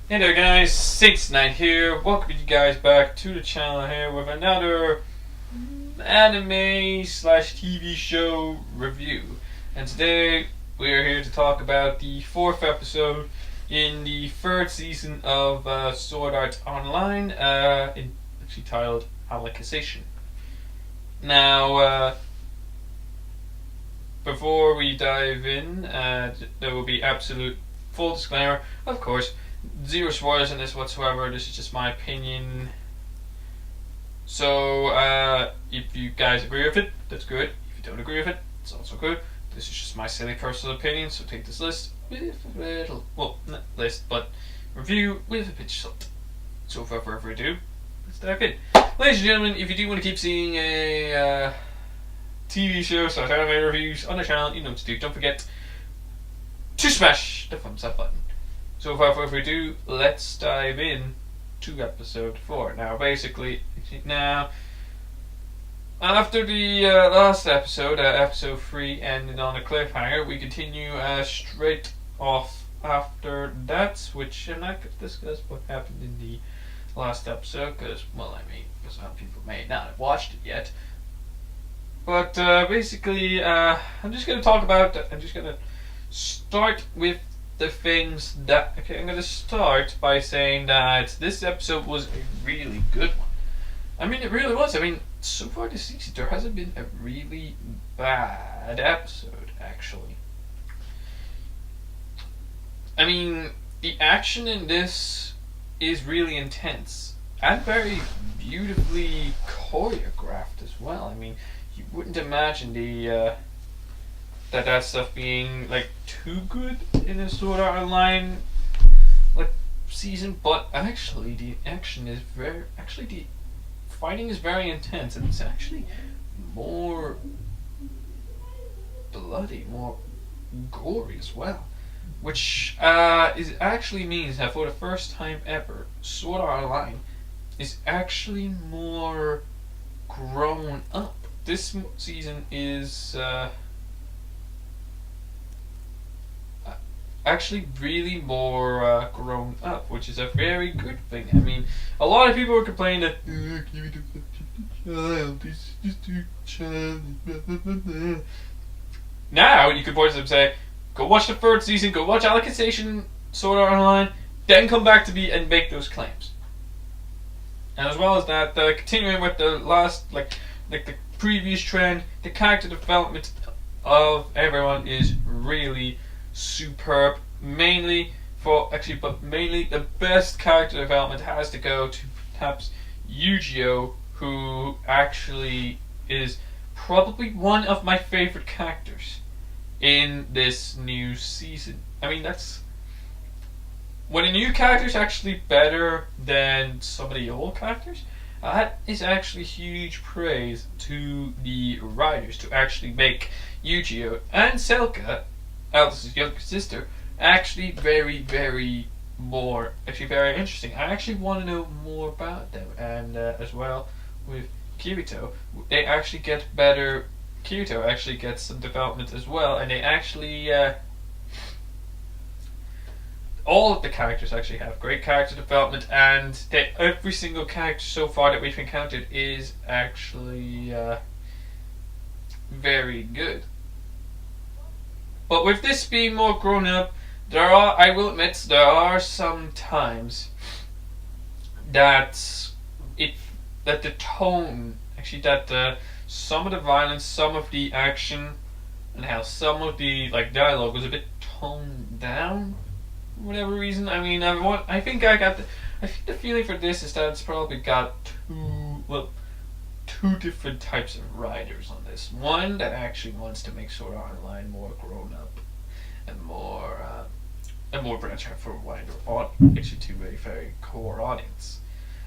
Hey there guys, SaintsKnight here. Welcome you guys back to the channel here with another anime slash TV show review. And today we are here to talk about the fourth episode in the third season of Sword Art Online, actually titled Alicization. Now, before we dive in, there will be absolute full disclaimer, of course. Zero spoilers in this whatsoever. This is just my opinion. So, if you guys agree with it, that's good. If you don't agree with it, it's also good. This is just my silly personal opinion, so take this list with a little, well, not list, but review with a pinch of salt. So, without further ado, let's dive in. Ladies and gentlemen, if you do want to keep seeing a TV show / anime reviews on the channel, you know what to do. Don't forget to smash the thumbs up button. So without further ado, let's dive in to episode 4. Now, basically, after the last episode, episode 3, ended on a cliffhanger, we continue straight off after that, which I'm not going to discuss what happened in the last episode, because some people may not have watched it yet. But basically, I'm just going to start with the things that... Okay, I'm going to start by saying that this episode was a really good one. I mean, it really was. I mean, so far this season, there hasn't been a really bad episode, actually. I mean, the action in this is really intense and very beautifully choreographed as well. I mean, you wouldn't imagine that stuff being like too good in a Sword Art Online like season, but actually the fighting is very intense, and it's actually more bloody, more gory as well, which means that for the first time ever, Sword Art Online is actually more grown up. This season is actually really more grown up, which is a very good thing. I mean, a lot of people were complaining that it's just too child. Now you can point to them and say, go watch the third season, go watch Alicization, Sword Art Online, then come back to me and make those claims. And as well as that, continuing with the last, like the previous trend, the character development of everyone is really superb. Mainly the best character development has to go to perhaps Yu-Gi-Oh, who actually is probably one of my favorite characters in this new season. I mean, that's when a new character is actually better than some of the old characters. That is actually huge praise to the writers to actually make Yu-Gi-Oh and Selka, Alice's younger sister, actually very interesting. I actually want to know more about them, and as well with Kirito, they actually get better. Kirito actually gets some development as well, and they actually all of the characters actually have great character development, and every single character so far that we've encountered is actually very good. But with this being more grown up, I will admit, there are some times that the tone, actually some of the violence, some of the action, and how some of the dialogue was a bit toned down for whatever reason. I mean, I think the feeling for this is that it's probably got two different types of writers on this. One that actually wants to make Sword Art Online more grown up and more branch out for a wider audience, actually to a very core audience.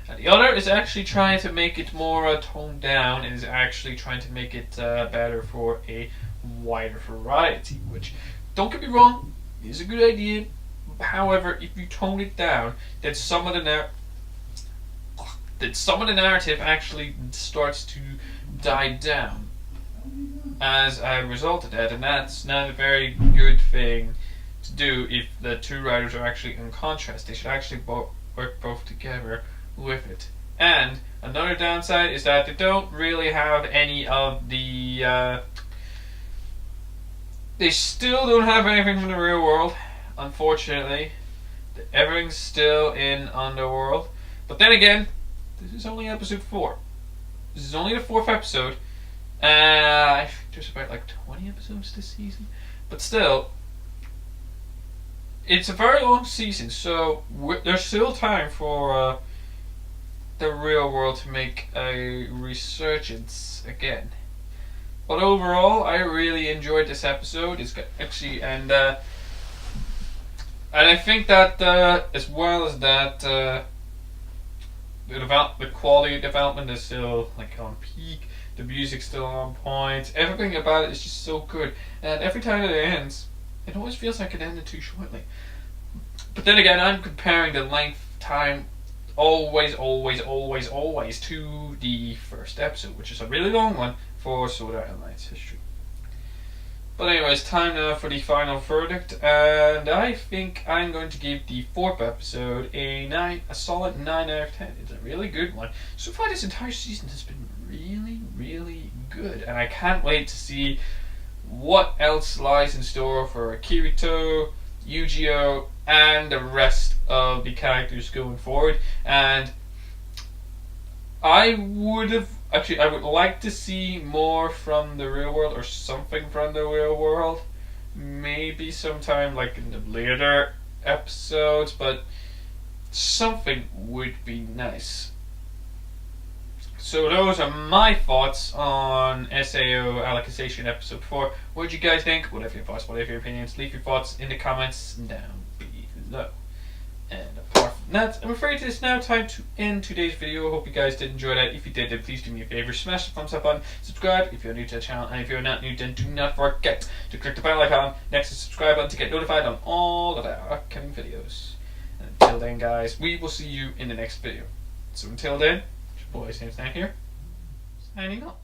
And the other is actually trying to make it more toned down, and is actually trying to make it better for a wider variety. Which, don't get me wrong, is a good idea. However, if you tone it down, then some of the narrative actually starts to die down as a result of that, and that's not a very good thing to to do if the two writers are actually in contrast. They should actually work both together with it. And another downside is that they don't really have any of the. They still don't have anything from the real world, unfortunately. Everything's still in Underworld. But then again, this is only episode 4. This is only the 4th episode. I think there's about like 20 episodes this season. But still, it's a very long season, so there's still time for the real world to make a resurgence again. But overall, I really enjoyed this episode. It's actually, and I think that as well as that, the quality of development is still like on peak. The music's still on point. Everything about it is just so good. And every time it ends, it always feels like it ended too shortly. But then again, I'm comparing the length time always to the first episode, which is a really long one for Sword Art Online's history. But anyways, time now for the final verdict, and I think I'm going to give the 4th episode a solid 9 out of 10. It's a really good one. So far this entire season has been really good, and I can't wait to see what else lies in store for Kirito, Yu-Gi-Oh, and the rest of the characters going forward. And I would like to see more from the real world, or something from the real world. Maybe sometime like in the later episodes, but something would be nice. So those are my thoughts on SAO Alicization episode 4. What do you guys think? Whatever your thoughts, whatever your opinions, leave your thoughts in the comments down below. And apart from that, I'm afraid it's now time to end today's video. I hope you guys did enjoy that. If you did, then please do me a favor, smash the thumbs up button, subscribe if you're new to the channel, and if you're not new, then do not forget to click the bell icon next to the subscribe button to get notified on all of our upcoming videos. And until then, guys, we will see you in the next video. So until then, it's your boy SaintsKnight here, signing off.